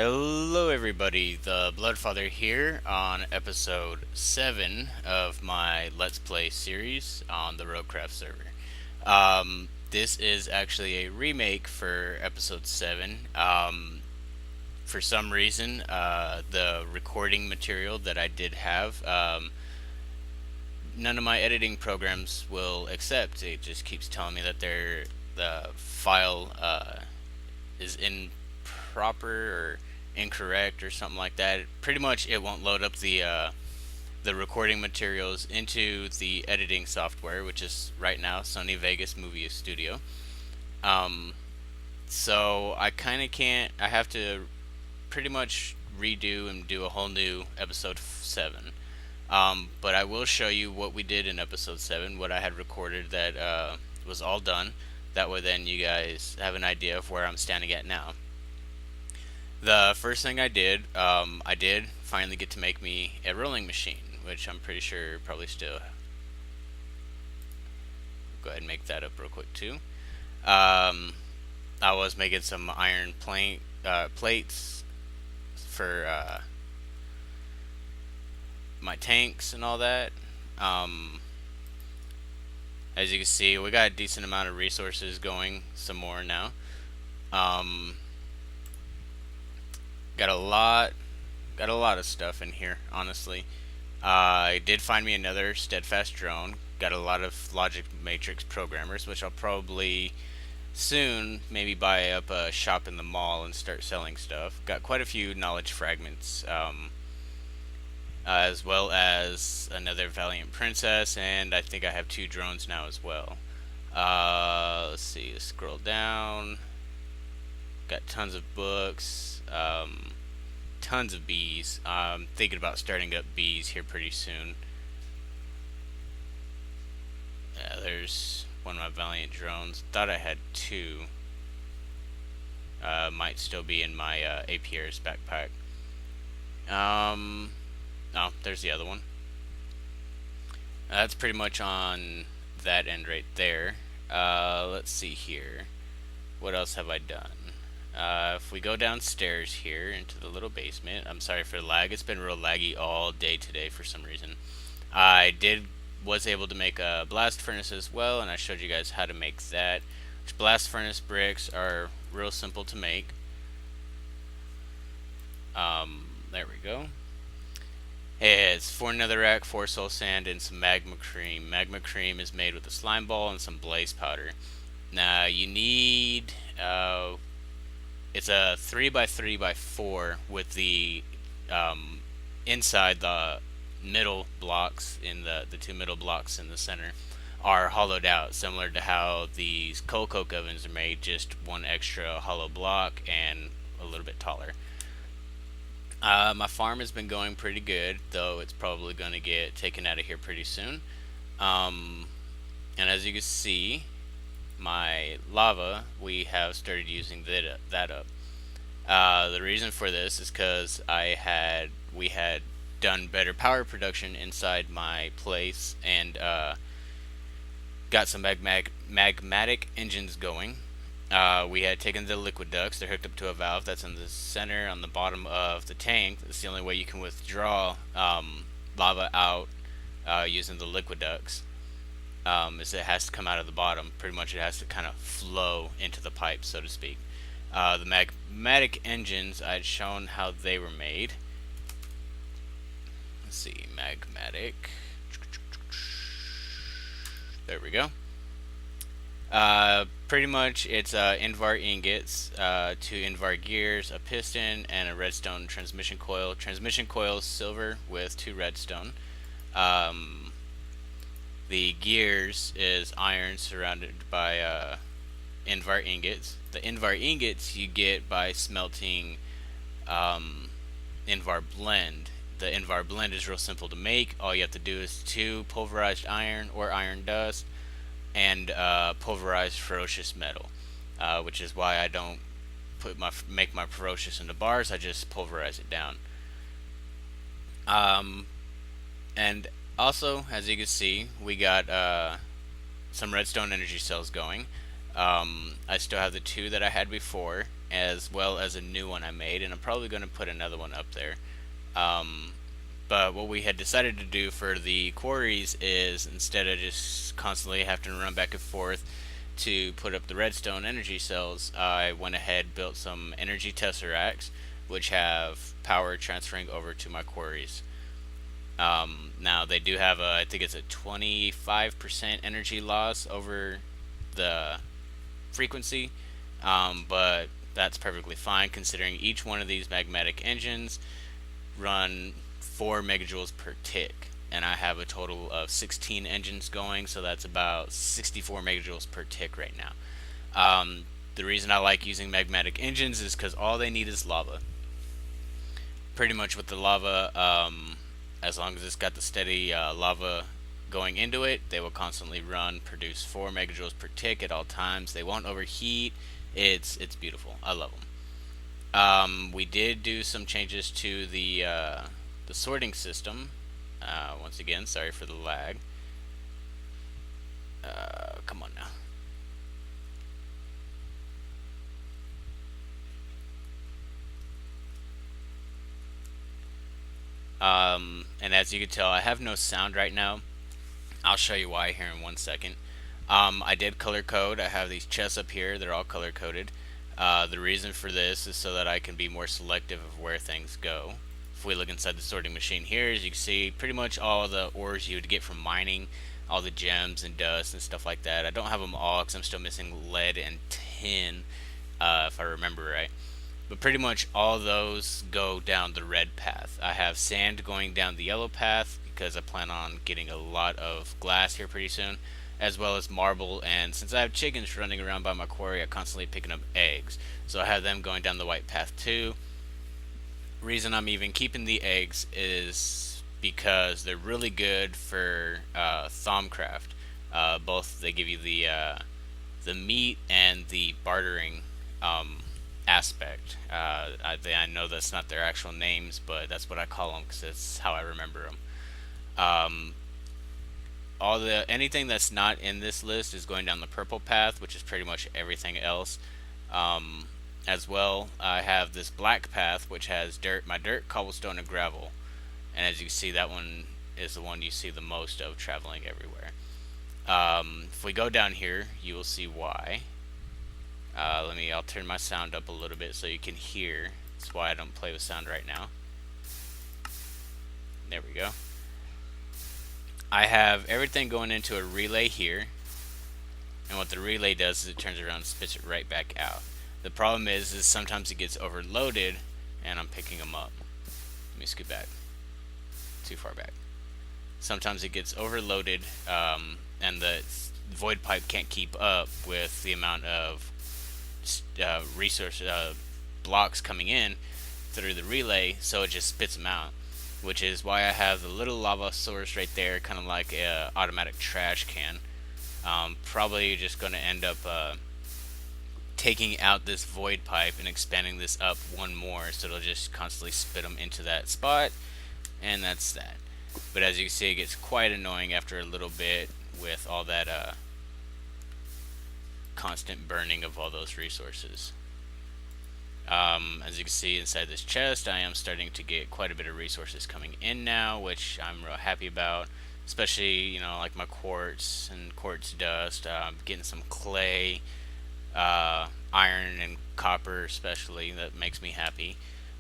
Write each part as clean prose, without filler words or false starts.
Hello, everybody. The Bloodfather here on episode 7 of my Let's Play series on the Roadcraft server. This is actually a remake for episode 7. For some reason, the recording material that I did have, none of my editing programs will accept. It just keeps telling me that the file is improper or incorrect or something like that. Pretty much, it won't load up the recording materials into the editing software, which is right now Sony Vegas Movie Studio. Um, so I kind of can't. I have to pretty much redo and do a whole new episode 7. But I will show you what we did in episode 7, what I had recorded that was all done. That way, then you guys have an idea of where I'm standing at now. The first thing I did finally get to make me a rolling machine, which I'm pretty sure probably still. Go ahead and make that up real quick too. Um, I was making some iron plates for my tanks and all that. Um, as you can see, we got a decent amount of resources going. Some more now. Um, got a lot, got a lot of stuff in here. Honestly, I did find me another steadfast drone. Got a lot of logic matrix programmers, which I'll probably soon maybe buy up a shop in the mall and start selling stuff. Got quite a few knowledge fragments, as well as another Valiant Princess, and I think I have 2 drones now as well. Let's see, scroll down. Got tons of books, tons of bees. I'm thinking about starting up bees here pretty soon. Yeah, there's one of my Valiant drones. Thought I had 2. Might still be in my APR's backpack. Oh, there's the other one. That's pretty much on that end right there. Let's see here. What else have I done? If we go downstairs here into the little basement, I'm sorry for the lag. It's been real laggy all day today for some reason. Was able to make a blast furnace as well, and I showed you guys how to make that. Which blast furnace bricks are real simple to make. There we go. It's 4 netherrack, 4 soul sand, and some magma cream. Magma cream is made with a slime ball and some blaze powder. Now you need it's a 3x3x4 with the inside the middle blocks in the 2 middle blocks in the center are hollowed out, similar to how these coal coke ovens are made, just 1 extra hollow block and a little bit taller. My farm has been going pretty good, though it's probably going to get taken out of here pretty soon. And as you can see, my lava, we have started using that up. The reason for this is because we had done better power production inside my place and got some magmatic engines going. We had taken the liquid ducts. They're hooked up to a valve that's in the center on the bottom of the tank. That's the only way you can withdraw lava out using the liquid ducts. Is it has to come out of the bottom. Pretty much it has to kind of flow into the pipe, so to speak. The magmatic engines, I'd shown how they were made. Let's see, magmatic. There we go. Pretty much it's Invar ingots, 2 Invar gears, a piston, and a redstone transmission coil. Transmission coil is silver with 2 redstone. The gears is iron surrounded by Invar ingots. The Invar ingots you get by smelting Invar blend. The Invar blend is real simple to make. All you have to do is 2 pulverized iron or iron dust and pulverized ferocious metal, which is why I don't make my ferocious into bars. I just pulverize it down. And also, as you can see, we got some redstone energy cells going. I still have the two that I had before, as well as a new one I made, and I'm probably going to put another one up there. Um, but what we had decided to do for the quarries is, instead of just constantly having to run back and forth to put up the redstone energy cells, I went ahead built some energy tesseracts, which have power transferring over to my quarries. Now they do have I think it's a 25% energy loss over the frequency, but that's perfectly fine considering each one of these magmatic engines run 4 megajoules per tick, and I have a total of 16 engines going, so that's about 64 megajoules per tick right now. The reason I like using magmatic engines is because all they need is lava. Pretty much with the lava, as long as it's got the steady lava going into it, they will constantly run, produce 4 megajoules per tick at all times. They won't overheat. It's beautiful. I love them. We did do some changes to the sorting system. Once again, sorry for the lag. Come on now. And as you can tell, I have no sound right now. I'll show you why here in 1 second. I did color code. I have these chests up here. They're all color coded. The reason for this is so that I can be more selective of where things go. If we look inside the sorting machine here, as you can see, pretty much all the ores you would get from mining, all the gems and dust and stuff like that. I don't have them all because I'm still missing lead and tin, if I remember right. But pretty much all those go down the red path. I have sand going down the yellow path because I plan on getting a lot of glass here pretty soon, as well as marble. And since I have chickens running around by my quarry, I'm constantly picking up eggs. So I have them going down the white path too. Reason I'm even keeping the eggs is because they're really good for Thaumcraft. Both they give you the meat and the bartering aspect. I know that's not their actual names, but that's what I call them because that's how I remember them. Um, all the anything that's not in this list is going down the purple path, which is pretty much everything else. Um, as well, I have this black path, which has my dirt, cobblestone, and gravel. And as you see, that one is the one you see the most of traveling everywhere. If we go down here, you will see why. I'll turn my sound up a little bit so you can hear. That's why I don't play with sound right now. There we go. I have everything going into a relay here, and what the relay does is it turns around and spits it right back out. The problem is sometimes it gets overloaded, and I'm picking them up. Let me scoot back. Too far back. Sometimes it gets overloaded, and the void pipe can't keep up with the amount of resource blocks coming in through the relay, so it just spits them out, which is why I have the little lava source right there, kind of like a automatic trash can. Probably just going to end up taking out this void pipe and expanding this up one more, so it'll just constantly spit them into that spot, and that's that. But as you can see, it gets quite annoying after a little bit with all that constant burning of all those resources. As you can see inside this chest, I am starting to get quite a bit of resources coming in now, which I'm real happy about. Especially, like my quartz and quartz dust. Getting some clay, iron, and copper, especially. That makes me happy.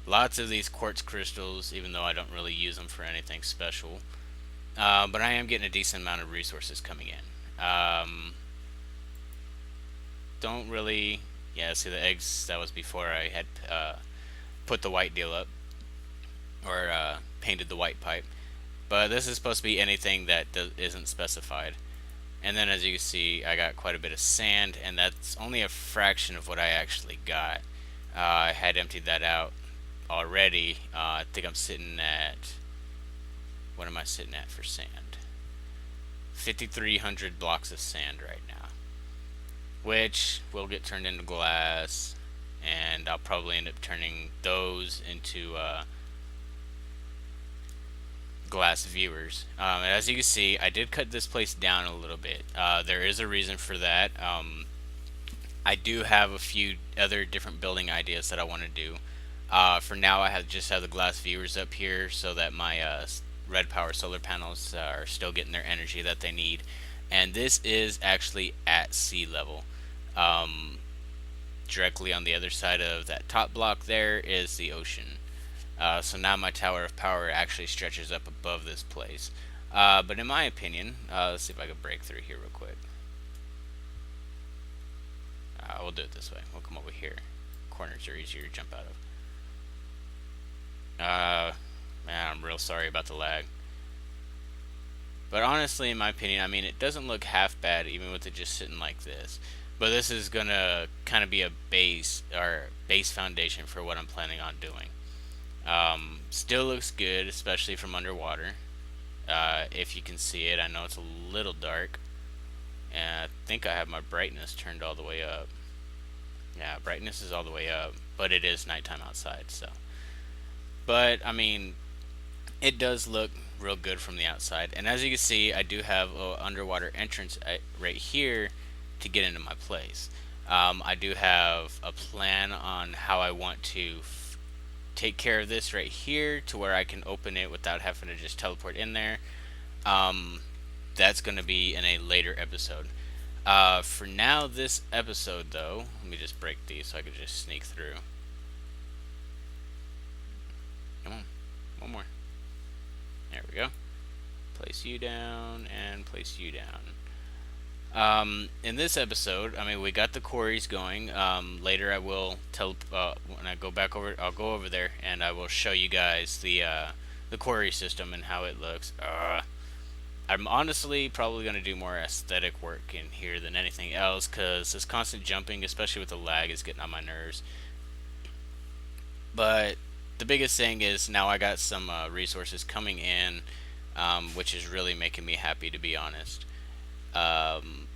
Lots of these quartz crystals, even though I don't really use them for anything special. But I am getting a decent amount of resources coming in. Don't really, yeah, see the eggs, that was before I had put the white deal up, or painted the white pipe. But this is supposed to be anything that isn't specified. And then as you can see, I got quite a bit of sand, and that's only a fraction of what I actually got. I had emptied that out already. I think I'm sitting at, what am I sitting at for sand? 5,300 blocks of sand right now, which will get turned into glass, and I'll probably end up turning those into glass viewers. And as you can see, I did cut this place down a little bit. There is a reason for that. I do have a few other different building ideas that I want to do. For now, I have just have the glass viewers up here so that my red power solar panels are still getting their energy that they need. And this is actually at sea level. Um, Directly on the other side of that top block there is the ocean. So now my tower of power actually stretches up above this place. But in my opinion, let's see if I can break through here real quick. We'll do it this way. We'll come over here. Corners are easier to jump out of. Man, I'm real sorry about the lag. But honestly, in my opinion, I mean, it doesn't look half bad even with it just sitting like this. But this is gonna kind of be a base foundation for what I'm planning on doing. Still looks good, especially from underwater. If you can see it, I know it's a little dark. And I think I have my brightness turned all the way up. Yeah, brightness is all the way up, but it is nighttime outside, so. But I mean, it does look real good from the outside. And as you can see, I do have an underwater entrance right here to get into my place. I do have a plan on how I want to take care of this right here to where I can open it without having to just teleport in there. Um, that's going to be in a later episode. For now, this episode though, let me just break these so I can just sneak through. Come on, one more. There we go. Place you down and place you down. In this episode, I mean, we got the quarries going. Later, I will tell when I go back over. I'll go over there and I will show you guys the quarry system and how it looks. I'm honestly probably going to do more aesthetic work in here than anything else because this constant jumping, especially with the lag, is getting on my nerves. But the biggest thing is now I got some resources coming in, which is really making me happy, to be honest. Um,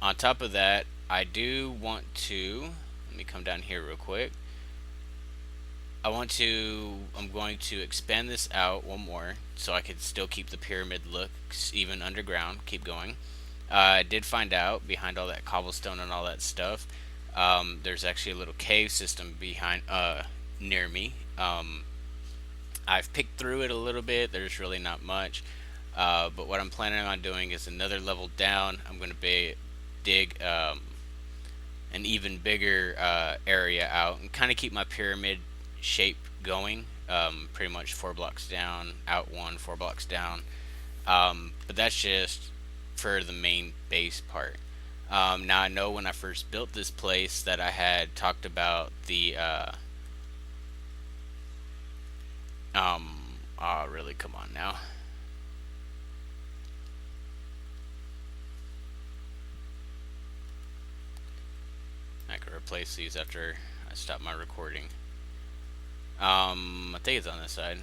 on top of that, I do want to. Let me come down here real quick. I'm going to expand this out one more so I could still keep the pyramid looks even underground. Keep going. I did find out behind all that cobblestone and all that stuff, there's actually a little cave system behind near me. I've picked through it a little bit. There's really not much. But what I'm planning on doing is another level down. I'm going to dig an even bigger area out and kind of keep my pyramid shape going. Pretty much 4 blocks down, out one, 4 blocks down. But that's just for the main base part. Now I know when I first built this place that I had talked about the oh really, come on now. I could replace these after I stop my recording. I think it's on this side.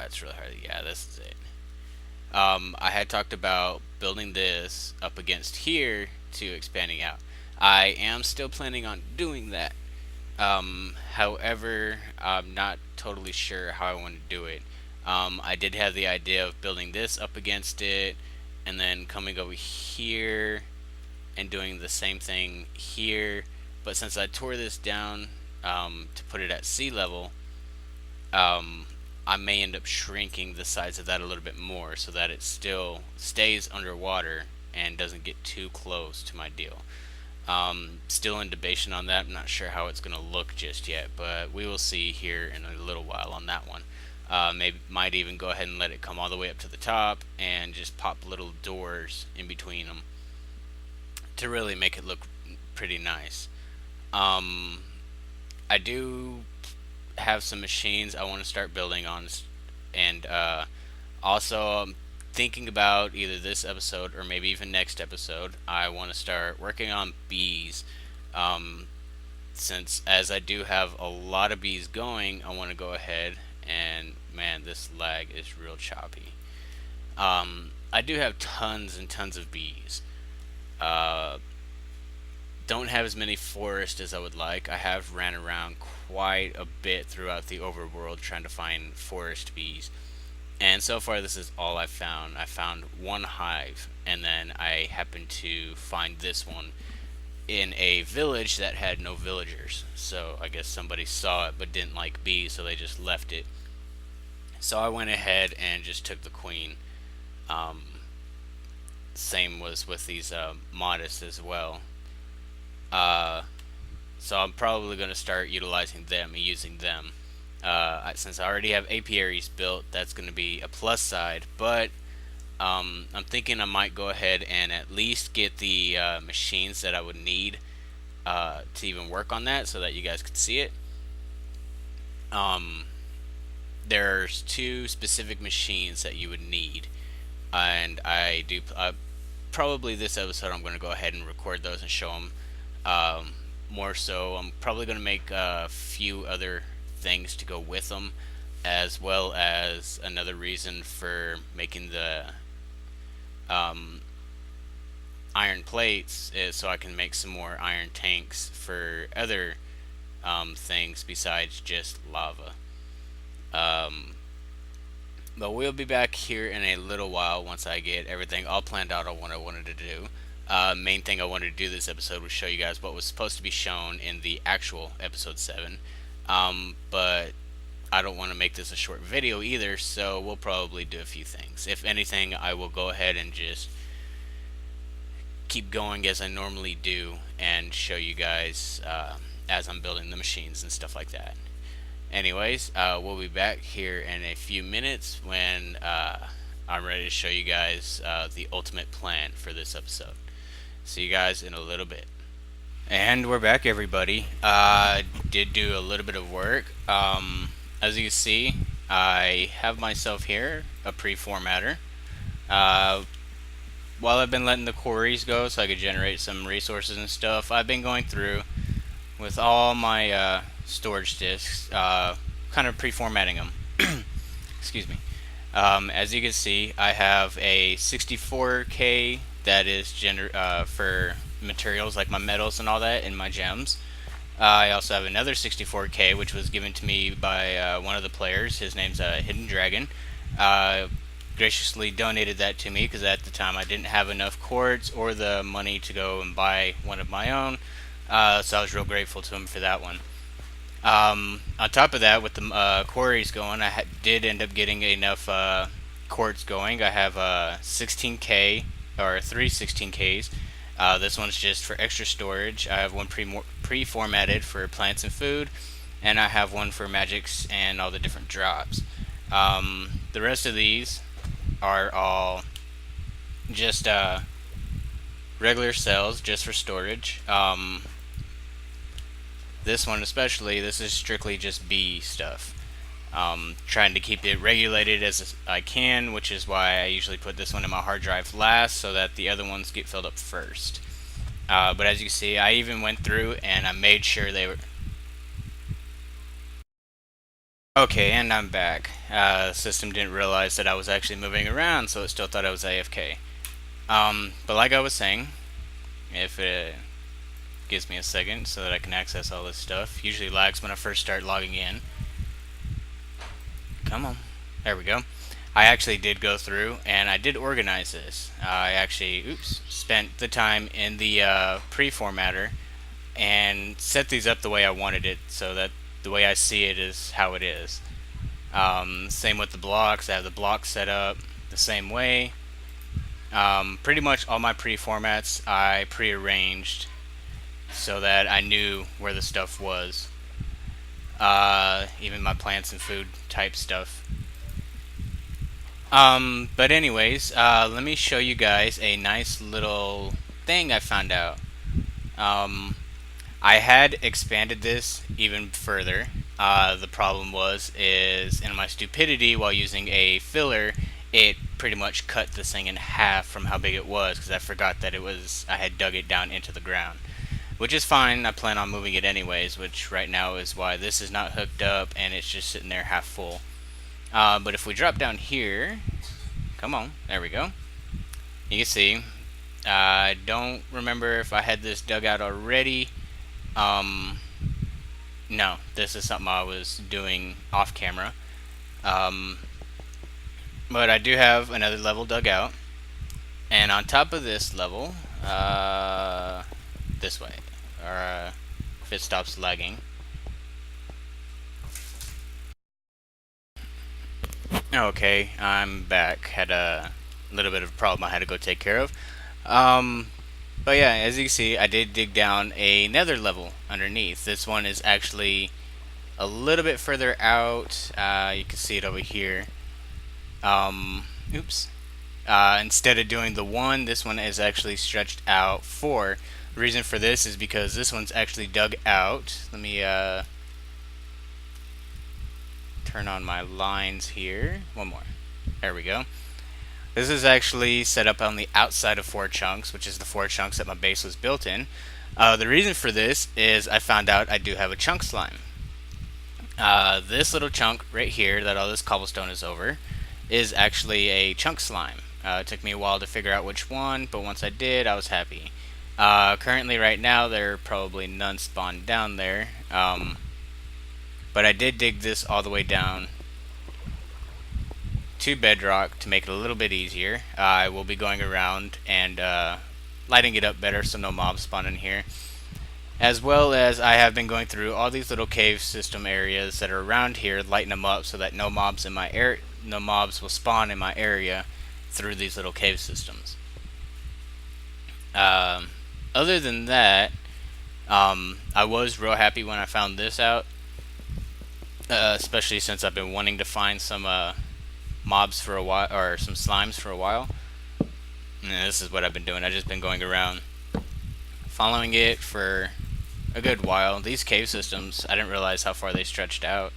It's really hard. Yeah, this is it. I had talked about building this up against here to expanding out. I am still planning on doing that. However, I'm not totally sure how I want to do it. I did have the idea of building this up against it and then coming over here and doing the same thing here. But since I tore this down to put it at sea level, I may end up shrinking the size of that a little bit more so that it still stays underwater and doesn't get too close to my deal. Still in debation on that. I'm not sure how it's going to look just yet, but we will see here in a little while on that one. Maybe might even go ahead and let it come all the way up to the top and just pop little doors in between them to really make it look pretty nice. I do have some machines I want to start building on, and also I'm thinking about either this episode or maybe even next episode. I want to start working on bees. Since as I do have a lot of bees going, I want to go ahead and man, this lag is real choppy. I do have tons and tons of bees. Uh, don't have as many forests as I would like. I have ran around quite a bit throughout the overworld trying to find forest bees. And so far, this is all I found. I found one hive, and then I happened to find this one. in a village that had no villagers. So I guess somebody saw it but didn't like bees, so they just left it. So I went ahead and just took the queen. Um, Same was with these modest as well. Uh, so I'm probably going to start utilizing them and using them. Since I already have apiaries built, that's going to be a plus side. But I'm thinking I might go ahead and at least get the machines that I would need to even work on that, so that you guys could see it. Um, there's two specific machines that you would need, and I do probably this episode I'm going to go ahead and record those and show them. More so, I'm probably going to make a few other things to go with them, as well as another reason for making the um, iron plates is so I can make some more iron tanks for other things besides just lava. Um, but we'll be back here in a little while once I get everything all planned out on what I wanted to do. Main thing I wanted to do this episode was show you guys what was supposed to be shown in the actual episode 7. But I don't want to make this a short video either, so we'll probably do a few things. If anything, I will go ahead and just keep going as I normally do and show you guys as I'm building the machines and stuff like that. Anyways, we'll be back here in a few minutes when I'm ready to show you guys the ultimate plan for this episode. See you guys in a little bit. And we're back, everybody. Did do a little bit of work. As you can see, I have myself here a pre-formatter. While I've been letting the quarries go so I could generate some resources and stuff, I've been going through with all my storage disks, kind of pre-formatting them. Excuse me. As you can see, I have a 64K that is for materials like my metals and all that and my gems. I also have another 64K which was given to me by one of the players. His name's Hidden Dragon. Graciously donated that to me because at the time I didn't have enough quartz or the money to go and buy one of my own. So I was real grateful to him for that one. On top of that, with the quarries going, I did end up getting enough quartz going. I have 16K or 3 16Ks. This one's just for extra storage. I have one pre-formatted for plants and food, and I have one for magics and all the different drops. The rest of these are all just regular cells, just for storage. This one especially, this is strictly just bee stuff. Trying to keep it regulated as I can, which is why I usually put this one in my hard drive last so that the other ones get filled up first. But as you can see, I even went through and I made sure they were... Okay, and I'm back. The system didn't realize that I was actually moving around, so it still thought I was AFK. But like I was saying, if it gives me a second so that I can access all this stuff. Usually lags when I first start logging in. Come on. There we go. I actually did go through and I did organize this. I actually, spent the time in the pre-formatter and set these up the way I wanted it so that the way I see it is how it is. Same with the blocks. I have the blocks set up the same way. Pretty much all my pre-formats I pre-arranged so that I knew where the stuff was. Even my plants and food type stuff. But anyways, let me show you guys a nice little thing I found out. I had expanded this even further. The problem is in my stupidity while using a filler, it pretty much cut this thing in half from how big it was because I forgot that I had dug it down into the ground. Which is fine, I plan on moving it anyways, which right now is why this is not hooked up and it's just sitting there half full. But if we drop down here, come on, there we go. You can see, I don't remember if I had this dug out already. No, this is something I was doing off camera. But I do have another level dug out. And on top of this level, this way, or if it stops lagging. Okay, I'm back. Had a little bit of a problem I had to go take care of. Um, but yeah, as you can see, I did dig down another level underneath. This one is actually a little bit further out. You can see it over here. Oops. Instead of doing the 1, this one is actually stretched out 4. The reason for this is because this one's actually dug out. Let me turn on my lines here. One more. There we go. This is actually set up on the outside of 4 chunks, which is the 4 chunks that my base was built in. The reason for this is I found out I do have a chunk slime. This little chunk right here that all this cobblestone is over is actually a chunk slime. It took me a while to figure out which one, but once I did, I was happy. Currently, right now, there are probably none spawned down there. But I did dig this all the way down to bedrock to make it a little bit easier. I will be going around and lighting it up better so no mobs spawn in here. As well as I have been going through all these little cave system areas that are around here, lighting them up so that no mobs will spawn in my area through these little cave systems. Other than that, I was real happy when I found this out, especially since I've been wanting to find some mobs for a while, or some slimes for a while. And this is what I've been doing. I've just been going around following it for a good while. These cave systems, I didn't realize how far they stretched out.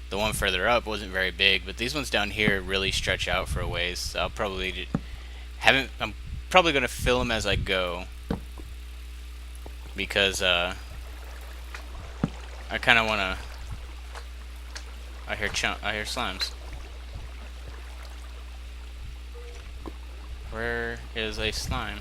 The one further up wasn't very big, but these ones down here really stretch out for a ways. So I'm probably going to fill them as I go, because I kind of want to. I hear slimes. Where is a slime?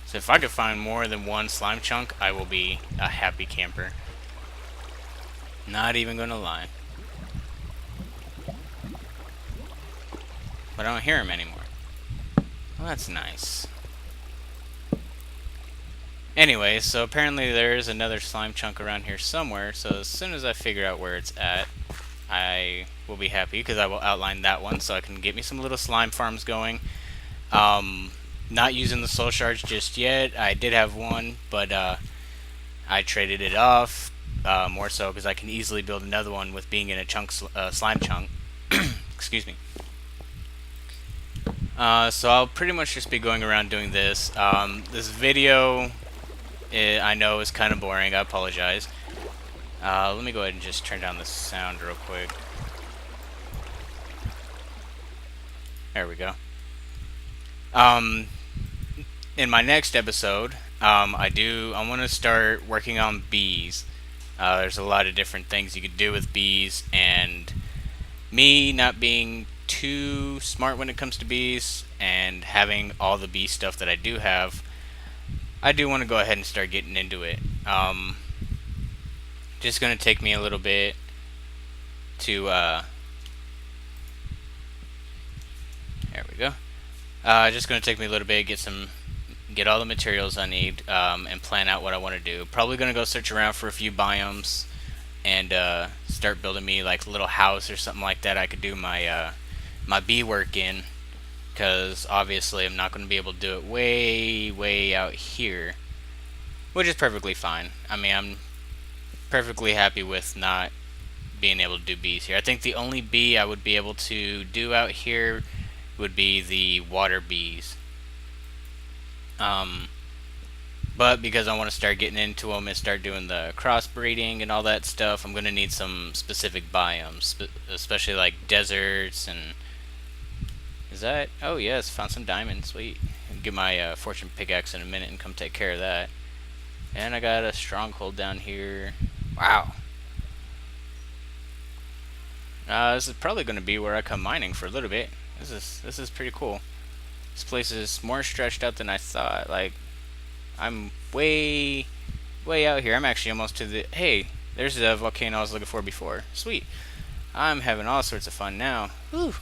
So if I could find more than one slime chunk, I will be a happy camper. Not even gonna lie. But I don't hear him anymore. Well, that's nice. Anyway, so apparently there's another slime chunk around here somewhere, so as soon as I figure out where it's at, I will be happy, because I will outline that one so I can get me some little slime farms going. Not using the soul shards just yet. I did have one, but I traded it off, more so because I can easily build another one with being in a slime chunk. Excuse me. So I'll pretty much just be going around doing this. This video, I know, is kind of boring. I apologize. Let me go ahead and just turn down the sound real quick. There we go. In my next episode, I want to start working on bees. There's a lot of different things you could do with bees, and me not being too smart when it comes to bees, and having all the bee stuff that I do have, I do want to go ahead and start getting into it. Just going to take me a little bit to, there we go. Just going to take me a little bit, get all the materials I need, and plan out what I want to do. Probably going to go search around for a few biomes, and start building me like a little house or something like that I could do my my bee work in, because obviously I'm not going to be able to do it way out here, which is perfectly fine. I mean, I'm perfectly happy with not being able to do bees here. I think the only bee I would be able to do out here would be the water bees. But because I want to start getting into them and start doing the crossbreeding and all that stuff, I'm going to need some specific biomes, especially like deserts and... Is that... Oh yes, found some diamonds, sweet. I'll get my fortune pickaxe in a minute and come take care of that. And I got a stronghold down here. Wow. This is probably going to be where I come mining for a little bit. This is pretty cool. This place is more stretched out than I thought. Like, I'm way out here. I'm actually almost to the... Hey, there's the volcano I was looking for before. Sweet. I'm having all sorts of fun now. Whew.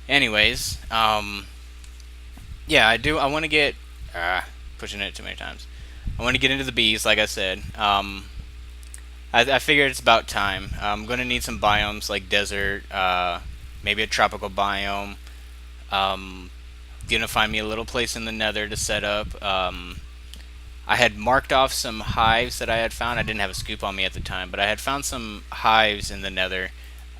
Anyways, yeah, I want to get pushing it too many times. I want to get into the bees, like I said. I figured it's about time. I'm gonna need some biomes like desert, maybe a tropical biome. Um, gonna find me a little place in the Nether to set up. I had marked off some hives that I had found. I didn't have a scoop on me at the time, but I had found some hives in the Nether,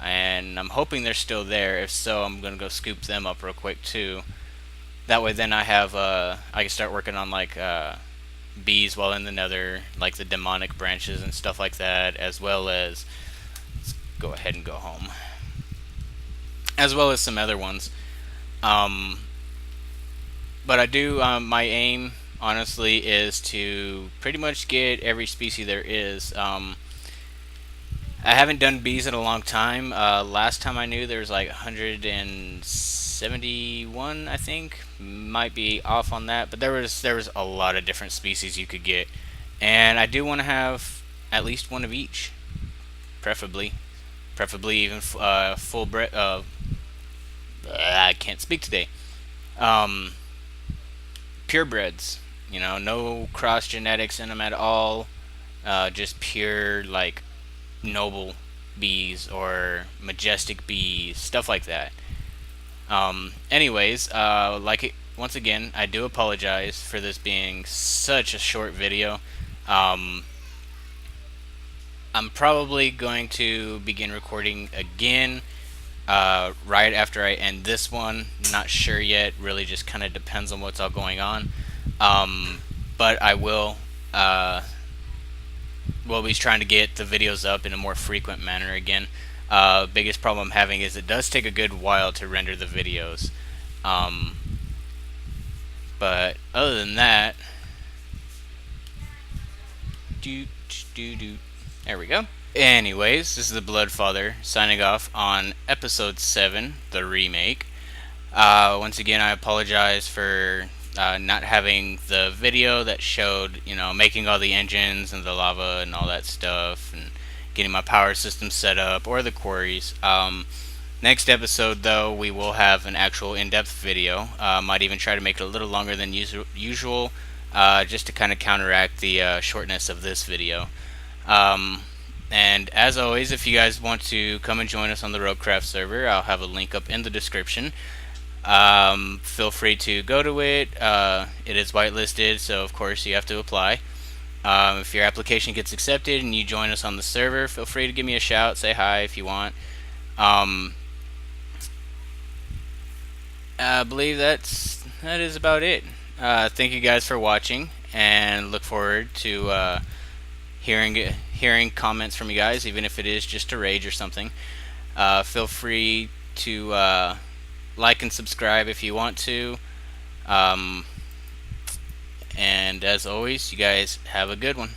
and I'm hoping they're still there. If so, I'm gonna go scoop them up real quick too. That way, then I can start working on like bees while in the Nether, like the demonic branches and stuff like that, as well as let's go ahead and go home, as well as some other ones. Um, but I do my aim honestly is to pretty much get every species there is. I haven't done bees in a long time. Last time I knew there was like 171, I think. Might be off on that, but there was a lot of different species you could get, and I do want to have at least one of each, preferably, even full bred. I can't speak today. Um, Purebreds. No cross genetics in them at all. Just pure like noble bees or majestic bees, stuff like that. Anyways, once again, I do apologize for this being such a short video. Um, I'm probably going to begin recording again right after I end this one. Not sure yet. Really, just kind of depends on what's all going on. Um, but I will be trying to get the videos up in a more frequent manner again. Biggest problem I'm having is it does take a good while to render the videos. Um, but other than that, there we go. Anyways, this is the Bloodfather signing off on episode 7, the remake. Once again, I apologize for not having the video that showed, making all the engines and the lava and all that stuff, and getting my power system set up, or the quarries. Next episode, though, we will have an actual in-depth video. Might even try to make it a little longer than usual, just to kind of counteract the shortness of this video. And as always, if you guys want to come and join us on the Roguecraft server, I'll have a link up in the description. Feel free to go to it. It is whitelisted, so of course you have to apply. If your application gets accepted and you join us on the server, feel free to give me a shout, say hi if you want. I believe that is about it. Thank you guys for watching, and look forward to hearing comments from you guys, even if it is just a rage or something. Feel free to like and subscribe if you want to. And as always, you guys have a good one.